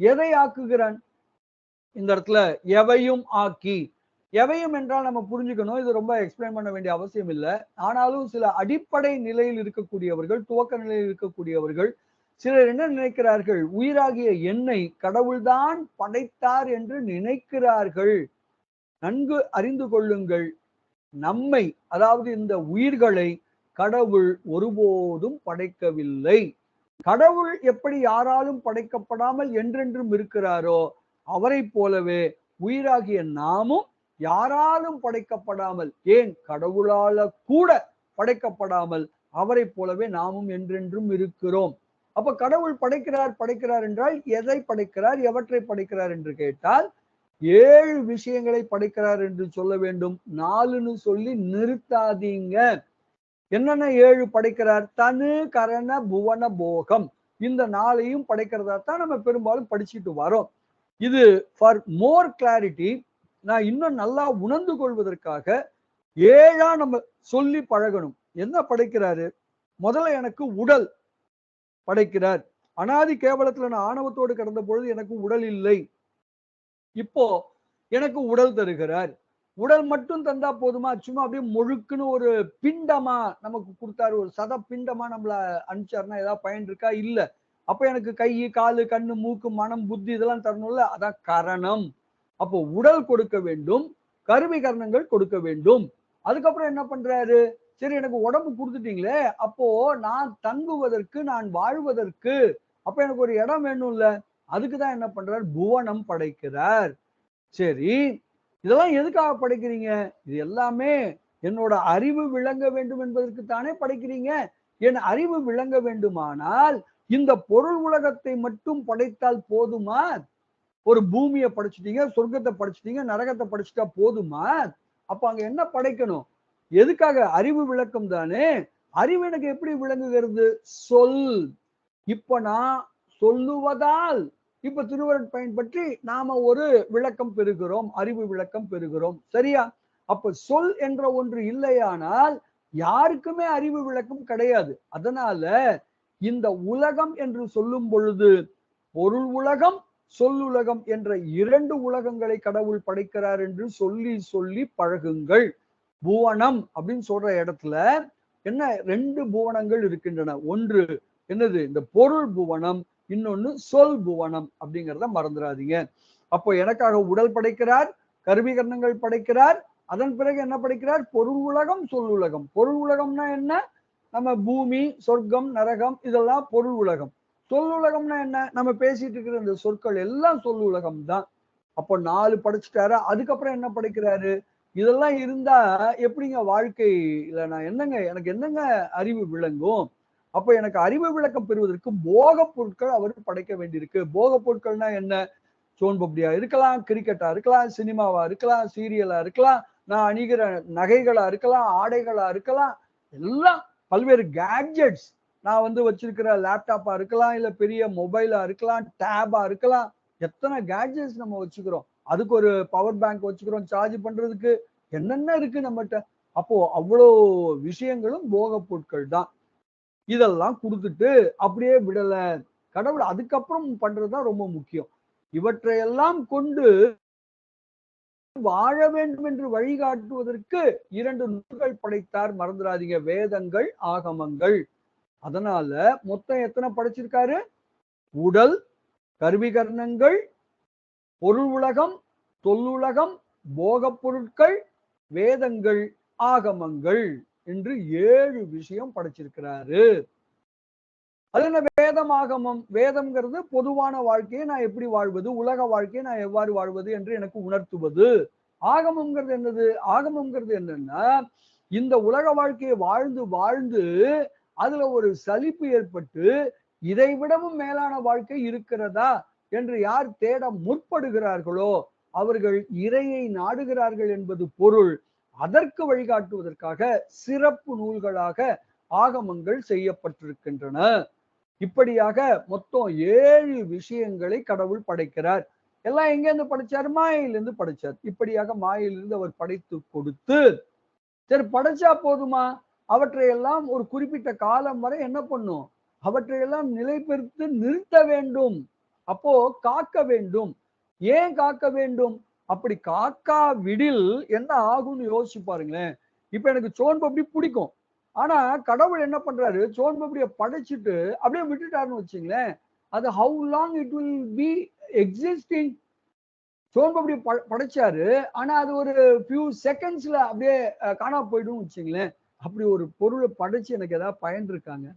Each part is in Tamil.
எதை ஆக்குகிறான்? இந்த இடத்துல எவையும் ஆக்கி, எவையும் என்றால் நம்ம புரிஞ்சுக்கணும். இது ரொம்ப எக்ஸ்பிளைன் பண்ண வேண்டிய அவசியம் இல்ல. ஆனாலும் சில அடிப்படை நிலையில் இருக்கக்கூடியவர்கள், துவக்க நிலையில் இருக்கக்கூடியவர்கள், சிலர் என்ன நினைக்கிறார்கள்? உயிராகிய என்னை கடவுள்தான் படைத்தார் என்று நினைக்கிறார்கள். நன்கு அறிந்து கொள்ளுங்கள். நம்மை, அதாவது இந்த உயிர்களை கடவுள் ஒருபோதும் படைக்கவில்லை. கடவுள் எப்படி யாராலும் படைக்கப்படாமல் என்றென்றும் இருக்கிறாரோ, அவரைப் போலவே உயிராகிய நாமும் யாராலும் படைக்கப்படாமல், ஏன் கடவுளால கூட படைக்கப்படாமல் அவரைப் போலவே நாமும் என்றென்றும் இருக்கிறோம். அப்ப கடவுள் படைக்கிறார் என்றால் எதை படைக்கிறார், எவற்றை படைக்கிறார் என்று கேட்டால் 7 விஷயங்களை படைக்கிறார் என்று சொல்ல வேண்டும். 4ன்னு சொல்லி நிறுத்தாதீங்க. என்னென்ன 7 படைக்கிறார்? தனு கரண புவன போகம். இந்த 4ஐயும் படைக்கிறதா தான் நம்ம பெரும்பாலும் படிச்சுட்டு வரோம். இது ஃபார் மோர் கிளாரிட்டி, நான் இன்னும் நல்லா உணர்ந்து கொள்வதற்காக 7ஆ நம்ம சொல்லி பழகணும். என்ன படைக்கிறாரு? முதல்ல எனக்கு உடல் படைக்கிறார். அனாதி கேவலத்துல நான் ஆணவத்தோடு கடந்த பொழுது எனக்கு உடல் இல்லை. இப்போ எனக்கு உடல் தருகிறார். உடல் மட்டும் தந்தா போதுமா? சும்மா அப்படியே முழுக்குன்னு ஒரு பிண்டமா நமக்கு கொடுத்தாரு, ஒரு சத பிண்டமா நம்மள அனுப்பிச்சாருன்னா ஏதாவது பயன் இருக்கா? இல்ல. அப்ப எனக்கு கை, காலு, கண்ணு, மூக்கு, மனம், புத்தி இதெல்லாம் தரணும்ல. அதான் கரணம். அப்போ உடல் கொடுக்க வேண்டும், கருவி கரணங்கள் கொடுக்க வேண்டும். அதுக்கப்புறம் என்ன பண்றாரு? சரி, எனக்கு உடம்பு கொடுத்துட்டீங்களே, அப்போ நான் தங்குவதற்கு, நான் வாழ்வதற்கு, அப்ப எனக்கு ஒரு இடம் வேணும்ல. அதுக்குதான் என்ன பண்றார்? புவனம் படைக்கிறார். சரி, இதெல்லாம் எதுக்காக படைக்கிறீங்க? இது எல்லாமே என்னோட அறிவு விளங்க வேண்டும் என்பதற்கு தானே படைக்கிறீங்க. என் அறிவு விளங்க வேண்டுமானால் இந்த பொருள் உலகத்தை மட்டும் படைத்தால் போதுமா? ஒரு பூமியை படைச்சிட்டீங்க, சொர்க்கத்தை படைச்சிட்டீங்க, நரகத்தை படைச்சிட்டா போதுமா? அப்ப அங்க என்ன படைக்கணும்? எதுக்காக? அறிவு விளக்கம் தானே. அறிவு எனக்கு எப்படி விளங்குகிறது? சொல். இப்ப நான் சொல்லுவதால், இப்ப திருவருட் பயன்பற்றி நாம ஒரு விளக்கம் பெறுகிறோம், அறிவு விளக்கம் பெறுகிறோம். சரியா? அப்ப சொல் என்ற ஒன்று இல்லையானால் யாருக்குமே அறிவு விளக்கம் கிடையாது. அதனால இந்த உலகம் என்று சொல்லும் பொழுது பொருள் உலகம், சொல்லுலகம் என்ற 2 உலகங்களை கடவுள் படைக்கிறார் என்று சொல்லி சொல்லி பழகுங்கள். புவனம் அப்படின்னு சொல்ற இடத்துல என்ன 2 புவனங்கள் இருக்கின்றன. ஒன்று என்னது? இந்த பொருள் புவனம், இன்னொன்னு சொல் புவனம் அப்படிங்கிறத மறந்துடாதீங்க. அப்போ எனக்காக உடல் படைக்கிறார், கருவி கரணங்கள் படைக்கிறார், அதன் பிறகு என்ன படைக்கிறார்? பொருள் உலகம், சொல் உலகம். பொருள் உலகம்னா என்ன? நம்ம பூமி, சொர்க்கம், நரகம் இதெல்லாம் பொருள் உலகம். சொல் உலகம்னா என்ன? நம்ம பேசிட்டு இருக்கிற இந்த சொற்கள் எல்லாம் சொல் உலகம் தான். அப்போ 4 படைச்சிட்டாரு. அதுக்கப்புறம் என்ன படைக்கிறாரு? இதெல்லாம் இருந்தா எப்படிங்க வாழ்க்கையில நான் என்னங்க, எனக்கு என்னங்க அறிவு விளங்கும்? அப்ப எனக்கு அறிவு விளக்கம் பெறுவதற்கு போக பொருட்கள் அவர் படைக்க வேண்டியிருக்கு. போக பொருட்கள்னா என்ன? சோன்பப்டியா இருக்கலாம், கிரிக்கெட்டா இருக்கலாம், சினிமாவா இருக்கலாம், சீரியலா இருக்கலாம், நான் அணிகிற நகைகளா இருக்கலாம், ஆடைகளா இருக்கலாம், எல்லாம் பல்வேறு கேட்ஜெட்ஸ். நான் வச்சிருக்கிற லேப்டாப்பா இருக்கலாம், இல்ல பெரிய மொபைலா இருக்கலாம், டேபா இருக்கலாம். எத்தனை கேட்ஜெட்ஸ் நம்ம வச்சுக்கிறோம். அதுக்கு ஒரு பவர் பேங்க் வச்சுக்கிறோம் சார்ஜ் பண்றதுக்கு. என்னென்ன இருக்கு நம்மகிட்ட. அப்போ அவ்வளோ விஷயங்களும் போக பொருட்கள் தான். இதெல்லாம் கொடுத்துட்டு அப்படியே விடல. கடவுள் அதுக்கப்புறம் பண்றதுதான் ரொம்ப முக்கியம். இவற்றையெல்லாம் கொண்டு வாழ வேண்டும் என்று வழிகாட்டுவதற்கு 2 நூல்கள் படைத்தார். மறந்துடாதீங்க, வேதங்கள், ஆகமங்கள். அதனால மொத்தம் எத்தனை படைச்சிருக்காரு? உடல், கருவி கரணங்கள், பொருள் உலகம், தொல்லுலகம், போகப் பொருட்கள், வேதங்கள், ஆகமங்கள் என்று 7 விஷயம் படைச்சிருக்கிறாரு. அது என்ன வேதம், ஆகமம்? வேதம்ங்கிறது பொதுவான வாழ்க்கையை நான் எப்படி வாழ்வது, உலக வாழ்க்கையை நான் எவ்வாறு வாழ்வது என்று எனக்கு உணர்த்துவது. ஆகமம்ங்கிறது என்னது? ஆகமம்ங்கிறது என்னன்னா, இந்த உலக வாழ்க்கையை வாழ்ந்து வாழ்ந்து அதுல ஒரு சலிப்பு ஏற்பட்டு இதை விடவும் மேலான வாழ்க்கை இருக்கிறதா என்று யார் தேட முற்படுகிறார்களோ அவர்கள் இறையை நாடுகிறார்கள் என்பது பொருள். அதற்கு வழிகாட்டுவதற்காக சிறப்பு நூல்களாக ஆகமங்கள் செய்யப்பட்டிருக்கின்றன. இப்படியாக மொத்தம் 7 விஷயங்களை கடவுள் படைக்கிறார். எல்லாம் எங்க இருந்து படைச்சார்? மாயையிலிருந்து படைச்சார். இப்படியாக மாயையிலிருந்து அவர் படைத்து கொடுத்து, சரி படைச்சா போதுமா? அவற்றையெல்லாம் ஒரு குறிப்பிட்ட காலம் வரை என்ன பண்ணும்? அவற்றையெல்லாம் நிலை பெறுத்து நிறுத்த வேண்டும். அப்போ காக்க வேண்டும். ஏன் காக்க வேண்டும்? அப்படி காக்கா விடில் என்ன ஆகும்னு யோசிச்சு பாருங்களேன். இப்ப எனக்கு சோன் பப்டி பிடிக்கும். ஆனா கடவுள் என்ன பண்றாரு, சோன் பப்டிய படைச்சுட்டு அப்படியே விட்டுட்டாருன்னு வச்சுங்களேன். அது how long it will be existing. Soan papdi படைச்சாரு. ஆனா அது ஒரு ஃபியூ செகண்ட்ஸ்ல அப்படியே காணாம போயிடும்னு வச்சுங்களேன். அப்படி ஒரு பொருளை படைச்சு எனக்கு ஏதாவது பயன் இருக்காங்க?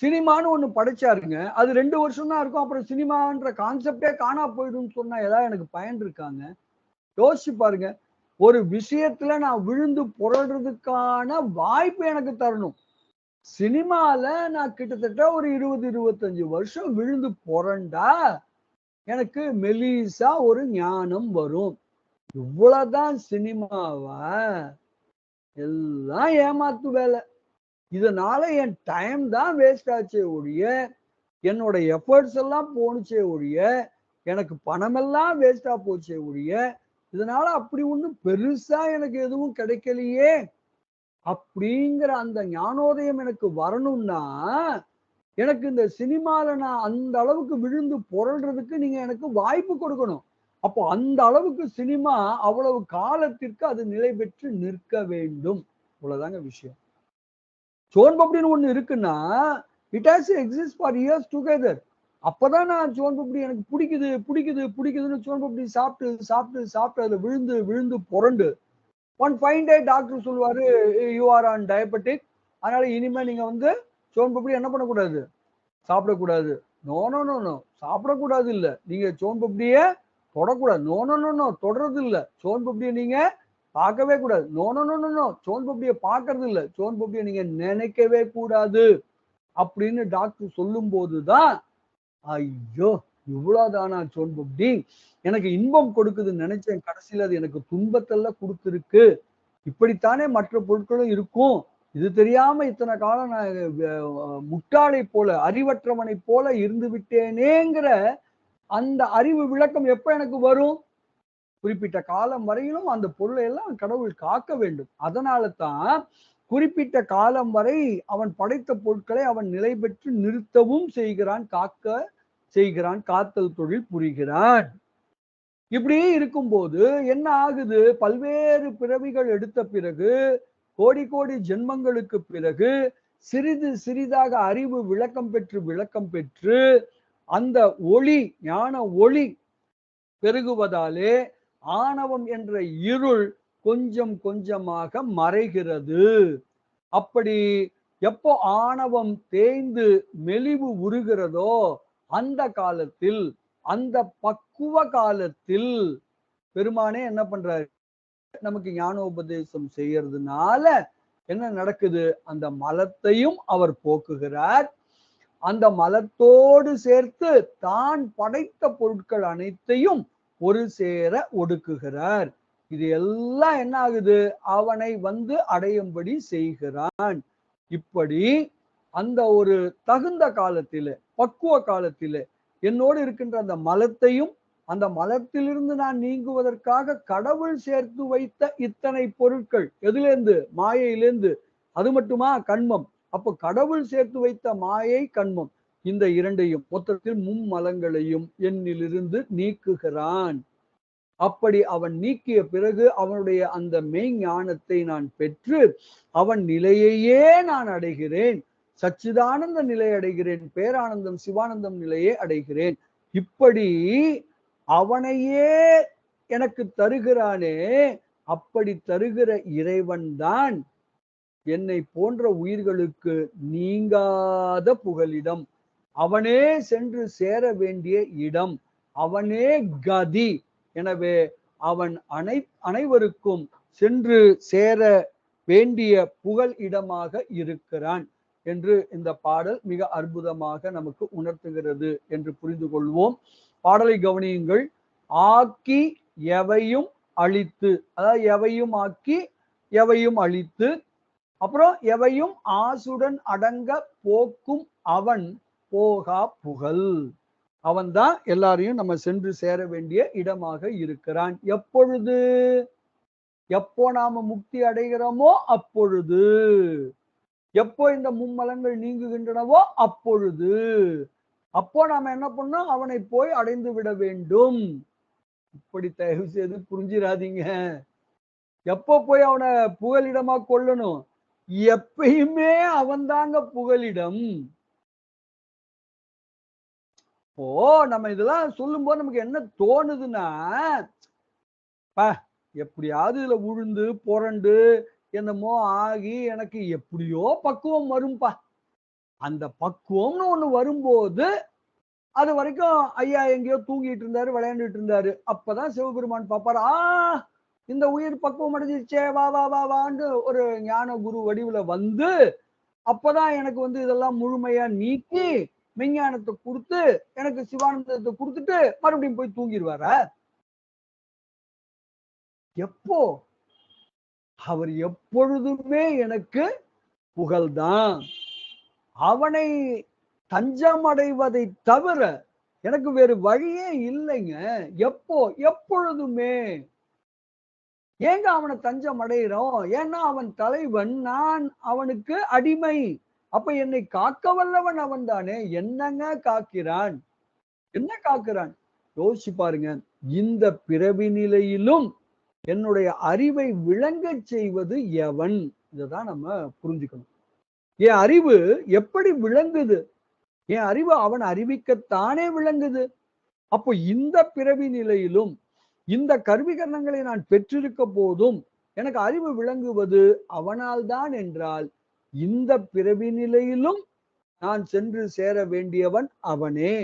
சினிமான்னு ஒண்ணு படைச்சாருங்க. அது 2 வருஷம் தான் இருக்கும். அப்புறம் சினிமான்ற கான்செப்டே காணாம போயிடும்னு சொன்னா ஏதாவது எனக்கு பயன் இருக்காங்க? யோசிச்சு பாருங்க. ஒரு விஷயத்துல நான் விழுந்து புரள்றதுக்கான வாய்ப்பு எனக்கு தரணும். சினிமால நான் கிட்டத்தட்ட ஒரு 20, 25 வருஷம் விழுந்து புரண்டா, எனக்கு மெலிசா ஒரு ஞானம் வரும். இவ்வளவுதான் சினிமாவா? எல்லாம் ஏமாத்து வேலை. இதனால என் டைம் தான் வேஸ்ட் ஆச்சே ஒழிய, என்னோட எஃபர்ட்ஸ் எல்லாம் போணுச்சே ஒழிய, எனக்கு பணமெல்லாம் வேஸ்டா போச்சே ஒழிய, இதனால அப்படி ஒண்ணும் பெருசா எனக்கு எதுவும் கிடைக்கலையே! அப்படிங்கிற அந்த ஞானோதயம் எனக்கு வரணும்னா, எனக்கு இந்த சினிமால நான் அந்த அளவுக்கு விழுந்து புரள்றதுக்கு நீங்க எனக்கு வாய்ப்பு கொடுக்கணும். அப்போ அந்த அளவுக்கு சினிமா அவ்வளவு காலத்திற்கு அது நிலை பெற்று நிற்க வேண்டும். இவ்வளவுதாங்க விஷயம். சோன் பப்டின்னு ஒண்ணு இருக்குன்னா, it has to exist for years together. அப்பதான் நான் சோன் பப்டி எனக்கு பிடிக்குது, பிடிக்குது, பிடிக்குதுன்னு சோன் பப்டி சாப்பிட்டு, சாப்பிட்டு, சாப்பிட்டு அதுல விழுந்து, விழுந்து புரண்டு, ஒன் ஃபைன் டே டாக்டர் சொல்லுவாரு, யூ ஆர் ஆன் டயபெட்டிக். அதனால இனிமே நீங்க வந்து சோன் பப்டி என்ன பண்ணக்கூடாது? சாப்பிடக்கூடாது. No, no, no, no. சாப்பிடக்கூடாது இல்ல. நீங்க சோன் பப்டிய தொடக்கூடாது. No, no, no, no. தொடறது இல்ல. சோன் பப்டிய நீங்க பார்க்கவே கூடாது. No, no, no, no, no. Soan பப்டிய பார்க்கறது இல்ல. சோன் பப்டிய நீங்க நினைக்கவே கூடாது. அப்படின்னு டாக்டர் சொல்லும்போது தான், ஐயோ! இவ்வளவுதானா சோன் பப்டி? எனக்கு இன்பம் கொடுக்குதுன்னு நினைச்சேன். கடைசியில அது எனக்கு துன்பத்தெல்லாம் குடுத்திருக்கு. இப்படித்தானே மற்ற பொருட்களும் இருக்கும். இது தெரியாம இத்தனை காலம் நான் முட்டாளை போல, அறிவற்றவனை போல இருந்து விட்டேனேங்கிற அந்த அறிவு விளக்கம் எப்ப எனக்கு வரும்? குறிப்பிட்ட காலம் வரையிலும் அந்த பொருளை எல்லாம் கடவுள் காக்க வேண்டும். அதனால தான் குறிப்பிட்ட காலம் வரை அவன் படைத்த பொருட்களை அவன் நிலை பெற்று நிறுத்தவும் செய்கிறான், காக்க செய்கிறான், காத்தல் தொழில் புரிகிறான். இப்படி இருக்கும்போது என்ன ஆகுது? பல்வேறு பிறவிகள் எடுத்த பிறகு, கோடி கோடி ஜென்மங்களுக்கு பிறகு, சிறிது சிறிதாக அறிவு விளக்கம் பெற்று, விளக்கம் பெற்று, அந்த ஒளி, ஞான ஒளி பெருகுவதாலே, ஆணவம் என்ற இருள் கொஞ்சம் கொஞ்சமாக மறைகிறது. அப்படி எப்போ ஆணவம் தேய்ந்து மெலிவு உருகிறதோ, அந்த காலத்தில், அந்த பக்குவ காலத்தில் பெருமானே என்ன பண்றாரு? நமக்கு ஞானோபதேசம் செய்யறதுனால என்ன நடக்குது? அந்த மலத்தையும் அவர் போக்குகிறார். அந்த மலத்தோடு சேர்த்து தான் படைத்த பொருட்கள் அனைத்தையும் ஒரு சேர ஒடுக்குகிறார். இது எல்லாம் என்ன ஆகுது? அவனை வந்து அடையும்படி செய்கிறான். இப்படி அந்த ஒரு தகுந்த காலத்திலே, பக்குவ காலத்திலே என்னோடு இருக்கின்ற அந்த மலத்தையும், அந்த மலத்திலிருந்து நான் நீங்குவதற்காக கடவுள் சேர்த்து வைத்த இத்தனை பொருட்கள் எதிலிருந்து? மாயையிலிருந்து. அது மட்டுமா? கண்மம். அப்போ கடவுள் சேர்த்து வைத்த மாயை, கண்மம், இந்த இரண்டையும் மொத்தத்தில் மும்மலங்களையும் என்னிலிருந்து நீக்குகிறான். அப்படி அவன் நீக்கிய பிறகு அவனுடைய அந்த மெய்ஞானத்தை நான் பெற்று அவன் நிலையையே நான் அடைகிறேன். சச்சிதானந்த நிலை அடைகிறேன். பேரானந்தம், சிவானந்தம் நிலையை அடைகிறேன். இப்படி அவனையே எனக்கு தருகிறானே, அப்படி தருகிற இறைவன் தான் என்னை போன்ற உயிர்களுக்கு நீங்காத புகலிடம். அவனே சென்று சேர வேண்டிய இடம். அவனே கதி. எனவே அவன் அனைவருக்கும் சென்று சேர வேண்டிய புகழ் இடமாக இருக்கிறான் என்று இந்த பாடல் மிக அற்புதமாக நமக்கு உணர்த்துகிறது என்று புரிந்து கொள்வோம். பாடலை கவனியுங்கள். ஆக்கி எவையும் அழித்து, அதாவது எவையும் ஆக்கி எவையும் அழித்து, அப்புறம் எவையும் ஆசுடன் அடங்க போக்கும் அவன் போகா புகழ். அவன் தான் எல்லாரையும் நம்ம சென்று சேர வேண்டிய இடமாக இருக்கிறான். எப்பொழுது? எப்போ நாம முக்தி அடைகிறோமோ அப்பொழுது. எப்போ இந்த மும்மலங்கள் நீங்குகின்றனவோ அப்பொழுது. அப்போ நாம என்ன பண்ணோம்? அவனை போய் அடைந்து விட வேண்டும். இப்படி தயவு செய்து புரிஞ்சிராதீங்க. எப்போ போய் அவன புகலிடமா கொள்ளணும்? எப்பயுமே அவன்தாங்க புகலிடம். இப்போ நம்ம இதெல்லாம் சொல்லும்போது நமக்கு என்ன தோணுதுன்னா, "ப்பா எப்படியாவது இதுல உழுந்து, புரண்டு, என்னமோ ஆகி எனக்கு எப்படியோ பக்குவம் வரும்பா." அந்த பக்குவம்னு ஒண்ணு வரும்போது, அதுவரைக்கும் ஐயா எங்கேயோ தூங்கிட்டு இருந்தாரு, விளையாண்டுட்டு இருந்தாரு. அப்பதான் சிவபெருமான் பார்ப்பாரு. இந்த உயிர் பக்குவம் அடைஞ்சிருச்சே! வா, வா, வா, வான்னு ஒரு ஞான குரு வடிவுல வந்து, அப்பதான் எனக்கு வந்து இதெல்லாம் முழுமையா நீக்கி, மெஞ்ஞானத்த குடுத்து, எனக்கு சிவானந்தத்த குடுத்துட்டு, மறுபடியும் போய் தூங்கிருவாரா? எப்போ? அவர் எப்பொழுதுமே எனக்கு புகழ்தான். அவனை தஞ்சம் அடைவதைத் தவிர, எனக்கு வேறு வழியே இல்லைங்க. எப்போ? எப்பொழுதுமே. ஏங்க அவன தஞ்சம் அடையிறோம்? ஏன்னா அவன் தலைவன். நான் அவனுக்கு அடிமை. அப்ப என்னை காக்க வல்லவன் அவன் தானே! என்னங்க காக்கிறான்? என்ன காக்கிறான்? யோசிச்சு பாருங்க. இந்த பிறவி நிலையிலும் என்னுடைய அறிவை விளங்கச் செய்வது எவன்? இததான் நம்ம புரிஞ்சுக்கணும். என் அறிவு எப்படி விளங்குது? என் அறிவு அவன் அறிவிக்கத்தானே விளங்குது. அப்போ இந்த பிறவி நிலையிலும் இந்த கருவிகரணங்களை நான் பெற்றிருக்க போதும் எனக்கு அறிவு விளங்குவது அவனால் தான் என்றால் இந்த பிறவி நிலையிலும் நான் சென்று சேர வேண்டியவன் அவனே.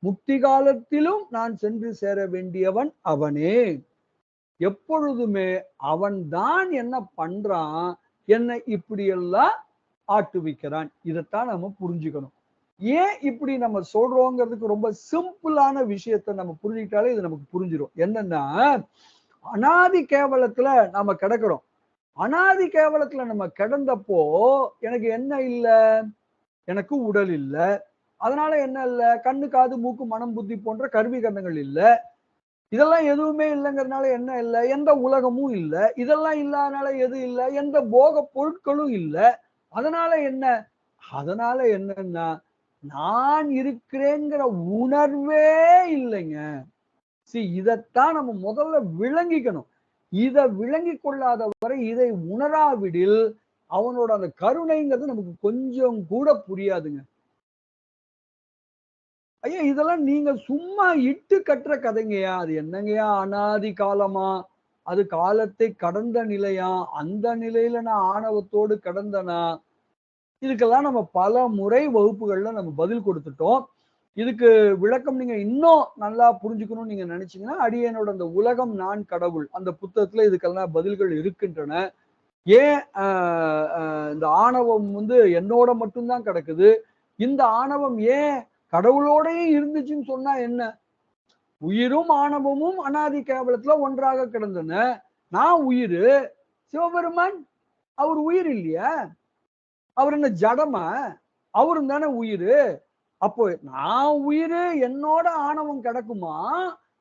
முக்தி காலத்திலும் நான் சென்று சேர வேண்டியவன் அவனே. எப்பொழுதுமே அவன்தான் என்ன பண்றான், என்னை இப்படியெல்லாம் ஆட்டுவிக்கிறான். இதைத்தான் நம்ம புரிஞ்சுக்கணும். ஏன் இப்படி நம்ம சொல்றோங்கிறதுக்கு ரொம்ப சிம்பிளான விஷயத்த நம்ம புரிஞ்சுக்கிட்டாலே இது நமக்கு புரிஞ்சிரும். என்னன்னா, அனாதி கேவலத்துல நாம கிடக்கிறோம். அனாதி கேவலத்துல நம்ம கிடந்தப்போ எனக்கு என்ன இல்ல? எனக்கு உடல் இல்ல. அதனால என்ன இல்ல? கண்ணு, காது, மூக்கு, மனம், புத்தி போன்ற கருவிகரணங்கள் இல்ல. இதெல்லாம் எதுவுமே இல்லங்கிறதுனால என்ன இல்ல? எந்த உலகமும் இல்ல. இதெல்லாம் இல்லாதனால எது இல்ல? எந்த போக பொருட்களும் இல்ல. அதனால என்ன? அதனால என்னன்னா, நான் இருக்கிறேங்கிற உணர்வே இல்லைங்க. இதத்தான் நம்ம முதல்ல விளங்கிக்கணும். இத விளங்கிக் கொள்ளாத வரை இதை உணராவிடில், அவனோட அந்த கருணைங்கிறது நமக்கு கொஞ்சம் கூட புரியாதுங்க. ஐயா இதெல்லாம் நீங்க சும்மா இட்டு கட்டுற கதைங்கயா. அது என்னங்கயா அனாதி காலமா? அது காலத்தை கடந்த நிலையா? அந்த நிலையில நான் ஆணவத்தோடு கடந்தனா? இதுக்கெல்லாம் நம்ம பல முறை வகுப்புகள்ல நம்ம பதில் கொடுத்துட்டோம். இதுக்கு விளக்கம் நீங்க இன்னும் நல்லா புரிஞ்சுக்கணும்னு நீங்க நினைச்சீங்கன்னா, அடியேனோட அந்த உலகம் நான் கடவுள் அந்த புத்தகத்துல இதுக்கெல்லாம் பதில்கள் இருக்கின்றன. ஏன் இந்த ஆணவம் வந்து என்னோட மட்டும் தான் கிடக்குது? இந்த ஆணவம் ஏன் கடவுளோடயே இருந்துச்சுன்னு சொன்னா என்ன? உயிரும் ஆணவமும் அனாதி கேவலத்துல ஒன்றாக கிடந்தன. நான் உயிரு. சிவபெருமான் அவர் உயிர் இல்லையா? அவர் என்ன ஜடமா? அவரும் தானே உயிரு. அப்போ நான் உயிரு என்னோட ஆணவம் கிடக்குமா?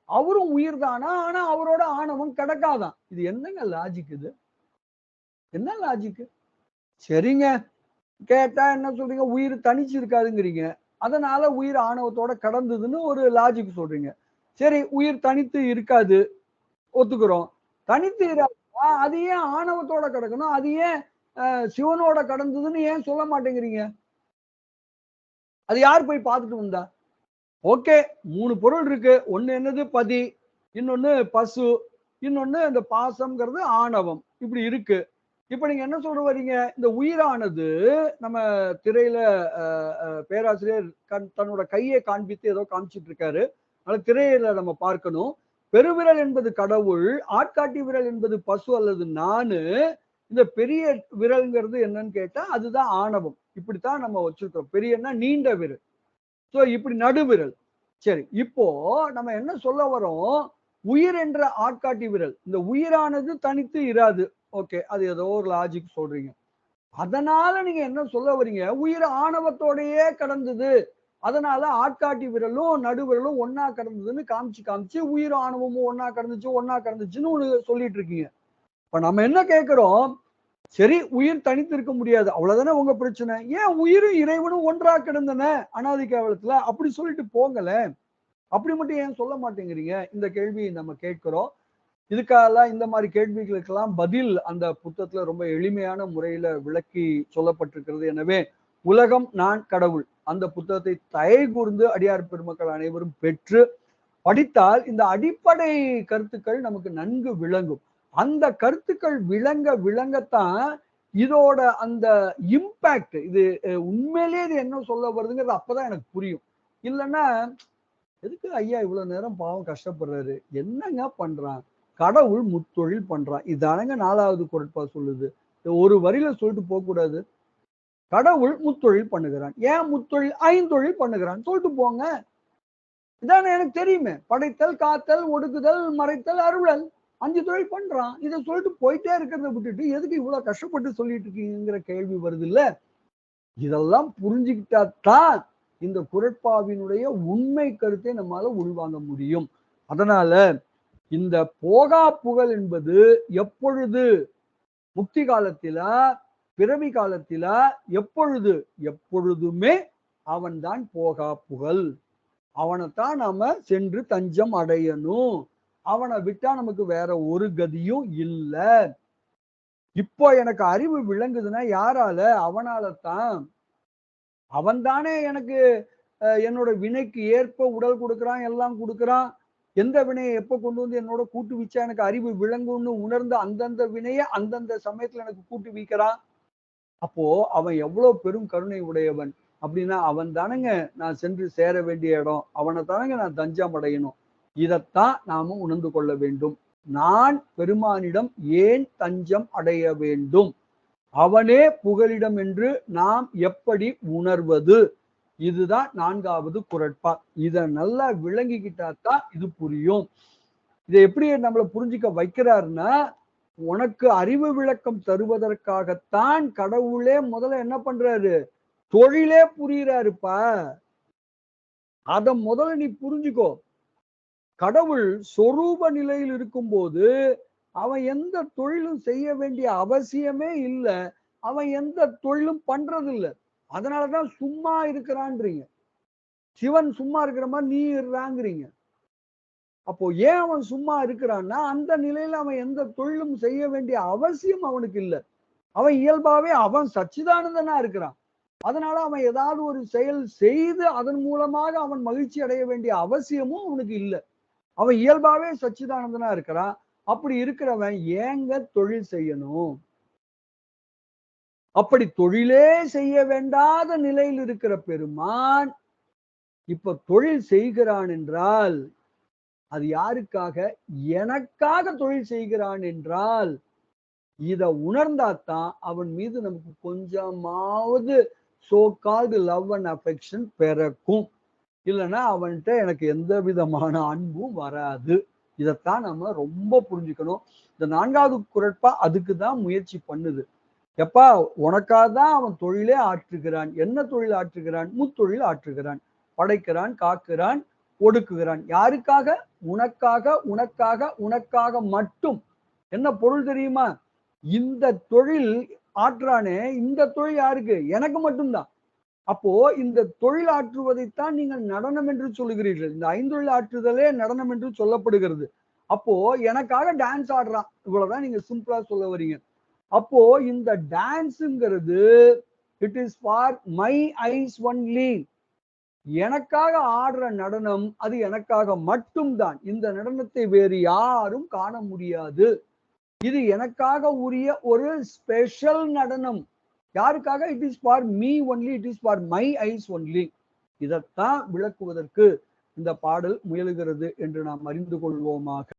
அவரும் உயிர் தானா? ஆனா அவரோட ஆணவம் கிடக்காதாம். இது என்னங்க லாஜிக் இது? என்ன லாஜிக்? சரிங்க. கேட்டா என்ன சொல்றீங்க? உயிர் தனிச்சு இருக்காதுங்கிறீங்க. அதனால உயிர் ஆணவத்தோட கடந்ததுன்னு ஒரு லாஜிக் சொல்றீங்க. சரி உயிர் தனித்து இருக்காது. ஒத்துக்கிறோம். தனித்து இராதா அது ஏன் ஆணவத்தோட கிடக்கணும்? அது ஏன் சிவனோட கடந்ததுன்னு ஏன் சொல்ல மாட்டேங்கிறீங்க? அது யார் போய் பார்த்துட்டு வந்தா? ஓகே. 3 பொருள் இருக்கு. ஒண்ணு என்னது பதி, இன்னொன்னு பசு, இன்னொன்னு இந்த பாசம்ங்கிறது ஆணவம். இப்படி இருக்கு. இப்ப நீங்க என்ன சொல்ல வர்றீங்க? இந்த உயிரானது நம்ம திரையில அ அ பேராசிரியர் தன்னோட கைய காண்பித்து ஏதோ காமிச்சிட்டு இருக்காரு. அதனால திரையில நம்ம பார்க்கணும். பெருவிரல் என்பது கடவுள், ஆட்காட்டி விரல் என்பது பசு அல்லது நானு. இந்த பெரிய விரல்ங்கிறது என்னன்னு கேட்டா, அதுதான் ஆணவம். இப்படித்தான் நம்ம வச்சிருக்கிறோம். பெரியன்னா நீண்ட விரல். சோ இப்படி நடுவிரல். சரி. இப்போ நம்ம என்ன சொல்ல வர்றோம்? உயிர் என்ற ஆட்காட்டி விரல். இந்த உயிரானது தனித்து இராது. ஓகே. அது ஏதோ ஒரு லாஜிக் சொல்றீங்க. அதனால நீங்க என்ன சொல்ல வர்றீங்க? உயிர் ஆணவத்தோடயே கடந்தது. அதனால ஆட்காட்டி விரலும், நடுவிரலும் ஒண்ணா கடந்ததுன்னு காமிச்சு, காமிச்சு உயிர் ஆணவமும் ஒண்ணா கடந்துச்சு, ஒண்ணா கடந்துச்சுன்னு ஒண்ணு சொல்லிட்டு இருக்கீங்க. இப்ப நம்ம என்ன கேட்கிறோம்? சரி, உயிர் தனித்து இருக்க முடியாது. அவ்வளவுதானே உங்க பிரச்சனை. ஏன் உயிரும் இறைவனும் ஒன்றா கிடந்தன அனாதி காலத்துல? அப்படி சொல்லிட்டு போங்களேன். அப்படி மட்டும் ஏன் சொல்ல மாட்டேங்கிறீங்க? இந்த கேள்வியை நம்ம கேட்கிறோம். இதுக்காகலாம் இந்த மாதிரி கேள்விகளுக்கெல்லாம் பதில் அந்த புத்தகத்துல ரொம்ப எளிமையான முறையில விளக்கி சொல்லப்பட்டிருக்கிறது. எனவே உலகம் நான் கடவுள் அந்த புத்தகத்தை தயை கூர்ந்து அடியார் பெருமக்கள் அனைவரும் பெற்று படித்தால் இந்த அடிப்படை கருத்துக்கள் நமக்கு நன்கு விளங்கும். அந்த கருத்துக்கள் விளங்க விளங்கத்தான் இதோட அந்த இம்பாக்ட் இது உண்மையிலேயே இது என்ன சொல்ல வருதுங்கிறது அப்பதான் எனக்கு புரியும். இல்லைன்னா எதுக்கு ஐயா இவ்வளவு நேரம் பாவம் கஷ்டப்படுறாரு, என்னங்க பண்றான், கடவுள் முத்தொழில் பண்றான், இதானங்க 4வது குறட்பா சொல்லுது. ஒரு வரியில சொல்லிட்டு போக கூடாது. கடவுள் முத்தொழில் பண்ணுகிறான். ஏன் முத்தொழில்? ஐந்தொழில் பண்ணுகிறான் சொல்லிட்டு போங்க. இதானே எனக்கு தெரியுமே. படைத்தல், காத்தல், ஒடுக்குதல், மறைத்தல், அருளல் 5 தொழில் பண்றான். இதை சொல்லிட்டு போயிட்டே இருக்கிறத விட்டுட்டு எதுக்கு இவ்வளவு கஷ்டப்பட்டு சொல்லிட்டு இருக்கீங்கிற கேள்வி வருது இல்ல. இதெல்லாம் புரிஞ்சுக்கிட்டாதான் இந்த குறட்பாவினுடைய உண்மை கருத்தை நம்மால உள்வாங்க முடியும். அதனால இந்த போகா புகழ் என்பது எப்பொழுது? முக்தி காலத்தில, பிறவி காலத்தில, எப்பொழுது? எப்பொழுதுமே அவன்தான் போகா புகழ். அவனைத்தான் நாம சென்று தஞ்சம் அடையணும். அவனை விட்டா நமக்கு வேற ஒரு கதியும் இல்ல. இப்போ எனக்கு அறிவு விளங்குதுன்னா யாரால? அவனால தான். அவன் தானே எனக்கு என்னோட வினைக்கு ஏற்ப உடல் கொடுக்குறான், எல்லாம் கொடுக்குறான். எந்த வினையை எப்ப கொண்டு வந்து என்னோட கூட்டு வச்சா எனக்கு அறிவு விளங்கும்னு உணர்ந்து அந்தந்த வினையை அந்தந்த சமயத்துல எனக்கு கூட்டு வைக்கிறான். அப்போ அவன் எவ்வளவு பெரும் கருணை உடையவன் அப்படின்னா அவன் தானங்க நான் சென்று சேர வேண்டிய இடம், அவனை தானங்க நான் தஞ்சம் அடையணும். இதைத்தான் நாம உணர்ந்து கொள்ள வேண்டும். நான் பெருமானிடம் ஏன் தஞ்சம் அடைய வேண்டும், அவனே புகலிடம் என்று நாம் எப்படி உணர்வது? இதுதான் 4வது குறட்பா. இதை நல்லா விளங்கிக்கிட்டாதான் இது புரியும். இதை எப்படி நம்மளை புரிஞ்சுக்க வைக்கிறாருன்னா, உனக்கு அறிவு விளக்கம் தருவதற்காகத்தான் கடவுளே முதல்ல என்ன பண்றாரு? தொழிலே புரியுறாருப்பா. அத முதல்ல நீ புரிஞ்சுக்கோ. கடவுள் சொரூப நிலையில் இருக்கும்போது அவன் எந்த தொழிலும் செய்ய வேண்டிய அவசியமே இல்லை. அவன் எந்த தொழிலும் பண்றது இல்லை. அதனாலதான் சும்மா இருக்கிறான்றீங்க. சிவன் சும்மா இருக்கிற மாதிரி நீ இருறாங்கிறீங்க. அப்போ ஏன் அவன் சும்மா இருக்கிறான்னா அந்த நிலையில அவன் எந்த தொழிலும் செய்ய வேண்டிய அவசியம் அவனுக்கு இல்லை. அவன் இயல்பாவே அவன் சச்சிதானந்தனா இருக்கிறான். அதனால அவன் ஏதாவது ஒரு செயல் செய்து அதன் மூலமாக அவன் மகிழ்ச்சி அடைய வேண்டிய அவசியமும் அவனுக்கு இல்லை. அவன் இயல்பாவே சச்சிதானந்தனா இருக்கிறான். அப்படி இருக்கிறவன் ஏங்க தொழில் செய்யணும்? அப்படி தொழிலே செய்ய வேண்டாத நிலையில் இருக்கிற பெருமான் இப்ப தொழில் செய்கிறான் என்றால் அது யாருக்காக? எனக்காக தொழில் செய்கிறான் என்றால் இத உணர்ந்தாதான் அவன் மீது நமக்கு கொஞ்சமாவது so called love and affection பிறக்கும். இல்லைன்னா அவன்கிட்ட எனக்கு எந்த விதமான அன்பும் வராது. இதைத்தான் நம்ம ரொம்ப புரிஞ்சுக்கணும். இந்த 4வது குறட்பா அதுக்குதான் முயற்சி பண்ணுது. எப்பா உனக்காக தான் அவன் தொழிலே ஆற்றுகிறான். என்ன தொழில் ஆற்றுகிறான்? முத்தொழில் ஆற்றுகிறான். படைக்கிறான், காக்கிறான், ஒடுக்குகிறான். யாருக்காக? உனக்காக, உனக்காக, உனக்காக மட்டும். என்ன பொருள் தெரியுமா? இந்த தொழில் ஆற்றானே, இந்த தொழில் யாருக்கு? எனக்கு மட்டும்தான். அப்போ இந்த தொழில் ஆற்றுவதைத்தான் நீங்கள் நடனம் என்று சொல்லுகிறீர்கள். இந்த ஐந்தொழில் ஆற்றுதலே நடனம் என்று சொல்லப்படுகிறது. அப்போ எனக்காக டான்ஸ் ஆடுறான், இவ்வளவுதான் நீங்க சிம்பிளா சொல்ல வரீங்க. அப்போ இந்த டான்ஸுங்கிறது it is for my eyes only. எனக்காக ஆடுற நடனம் அது எனக்காக மட்டும்தான். இந்த நடனத்தை வேறு யாரும் காண முடியாது. இது எனக்காக உரிய ஒரு ஸ்பெஷல் நடனம். யாருக்காக? It is for me only, it is for my eyes only. இதைத்தான் விளக்குவதற்கு இந்த பாடல் முயலுகிறது என்று நாம் அறிந்து கொள்வோமாக.